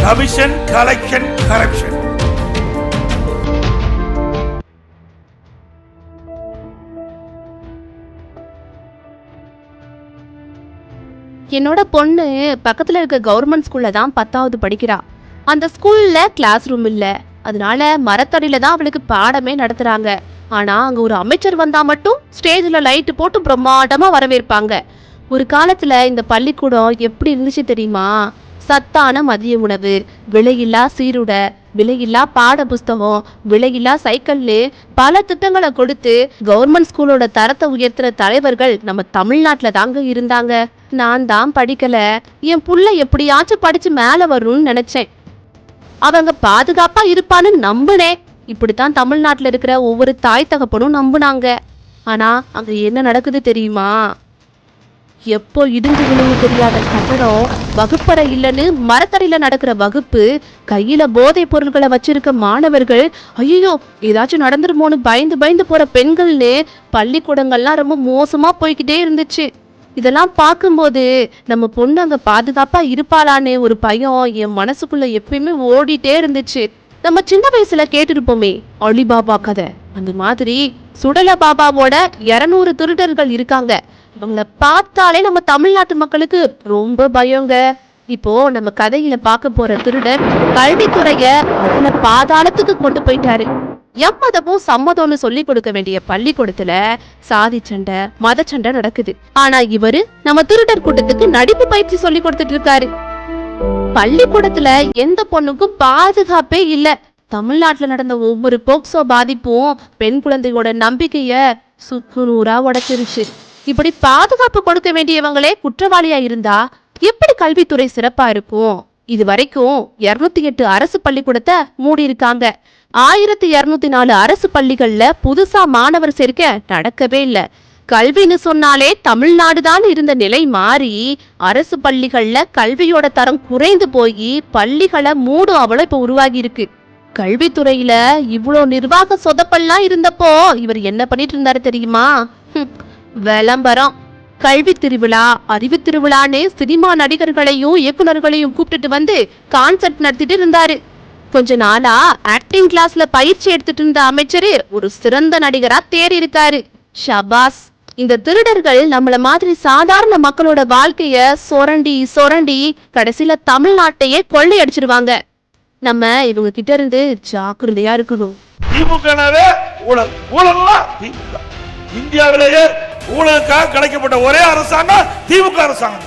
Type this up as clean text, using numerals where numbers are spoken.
Commission, collection, corruption. என்னோட பொண்ணு பக்கத்துல இருக்க கவர்மெண்ட் ஸ்கூல்ல தான் 10வது படிக்கிறா. அந்த ஸ்கூல்ல கிளாஸ் ரூம் இல்ல. அதனால மரத்தடியில தான் அவளுக்கு பாடமே நடத்துறாங்க. ஆனா அங்க ஒரு அமைச்சர் வந்தா மட்டும் ஸ்டேஜ்ல லைட் போட்டு பிரம்மாண்டமா வரவேற்பாங்க. ஒரு காலத்துல இந்த பள்ளிக்கூடம் எப்படி இருந்துச்சு தெரியுமா? சத்தான மதிய உணவு, விலையில்லா சீருடை, விலையில்லா பாட புஸ்தகம், விலையில்லா சைக்கிள்னு பல திட்டங்களை கொடுத்து கவர்மெண்ட் ஸ்கூலோட தரத்தை உயர்த்துற தலைவர்கள் நம்ம தமிழ்நாட்டுல தாங்க இருந்தாங்க. நான் தான் படிக்கல, என் புள்ள எப்படியாச்சும் படிச்சு மேல வரும்னு நினைச்சேன். அவங்க பாதுகாப்பா இருப்பான்னு நம்புனேன். இப்படித்தான் தமிழ்நாட்டுல இருக்கிற ஒவ்வொரு தாய் தகப்பனும் நம்புனாங்க. ஆனா அங்க என்ன நடக்குது தெரியுமா? எப்போ இடிஞ்சு விழுவு தெரியாத கட்டடம், வகுப்பறை இல்லைன்னு மரத்தடியில நடக்கிற வகுப்பு, கையில போதை பொருட்களை வச்சிருக்க மாணவர்கள், ஐயோ ஏதாச்சும் நடந்துருமோன்னு பயந்து பயந்து போற பெண்கள்னு பள்ளிக்கூடங்கள்லாம் ரொம்ப மோசமா போய்கிட்டே இருந்துச்சு. இதெல்லாம் பார்க்கும்போது நம்ம பொண்ணு அங்க பாதுகாப்பா இருப்பாளான்னு ஒரு பயம் என் மனசுக்குள்ள எப்பயுமே ஓடிட்டே இருந்துச்சு. நம்ம சின்ன வயசுல கேட்டிருப்போமே அலிபாபா கதை. அந்த மாதிரி சுடல பாபாவோட 200 திருடர்கள் இருக்காங்க. இவங்களை பார்த்தாலே நம்ம தமிழ்நாட்டு மக்களுக்கு ரொம்ப பயங்க. இப்போ நம்ம கதையில பார்க்க போற திருடன் கல்வித்துறைய அதுல பாதாளத்துக்கு கொண்டு போயிட்டாரு. எம்மதமும் சம்மதம்னு சொல்லி கொடுக்க வேண்டிய பள்ளிக்கூடத்துல சாதி சண்டை, மத சண்டை நடக்குது. ஆனா இவரு நம்ம திருடர் கூட்டத்துக்கு நடிப்பு பயிற்சி சொல்லி கொடுத்துட்டு இருக்காரு. பள்ளிக்கூடத்துல எந்த பொண்ணுக்கும் பாதுகாப்பே இல்ல. தமிழ்நாட்டுல நடந்த ஒவ்வொரு போக்சோ பாதிப்பும் பெண் குழந்தையோட நம்பிக்கைய சுக்குநூறா உடைச்சிருச்சு. இப்படி பாதுகாப்பு கொடுக்க வேண்டியவங்களே குற்றவாளியா இருந்தா எப்படி கல்வித்துறை சிறப்பா இருக்கும்? இது வரைக்கும் 208 அரசு பள்ளிக்கூடத்தை மூடி இருக்காங்க. 1204 அரசு பள்ளிகள்ல புதுசா மாணவர் சேர்க்க நடக்கவே இல்லை. கல்வின்னு சொன்னாலே தமிழ்நாடுதான் இருந்த நிலை மாறி அரசு பள்ளிகள்ல கல்வியோட தரம் குறைந்து போய் பள்ளிகளை மூடும் அவளை இப்ப உருவாகி இருக்கு. கல்வித்துறையில இவ்வளோ நிர்வாக சொதப்பெல்லாம் இருந்தப்போ இவர் என்ன பண்ணிட்டு இருந்தாரு தெரியுமா? விளம்பரம், கல்வி திருவிழா, அறிவு திருவிழான்னு சினிமா நடிகர்களையும் இயக்குநர்களையும் கூப்பிட்டுட்டு வந்து கான்சர்ட் நடத்திட்டு இருந்தாரு. கொஞ்ச நாளா ஆக்டிங் கிளாஸ்ல பயிற்சி எடுத்துட்டு இருந்த அமைச்சரு ஒரு சிறந்த நடிகரா தேறி இருக்காரு. ஷபாஸ். இந்த திருடர்கள் நம்மள மாதிரி சாதாரண மக்களோட வாழ்க்கைய சொரண்டி சொரண்டி கடைசியில தமிழ்நாட்டையே கொள்ளையடிச்சிருவாங்க. நம்ம இவங்க கிட்ட இருந்து ஜாக்கிரதையா இருக்கணும். இந்தியாவிலேயே ஊழலுக்காக கிடைக்கப்பட்ட ஒரே அரசாங்கம் திமுக அரசாங்கம்.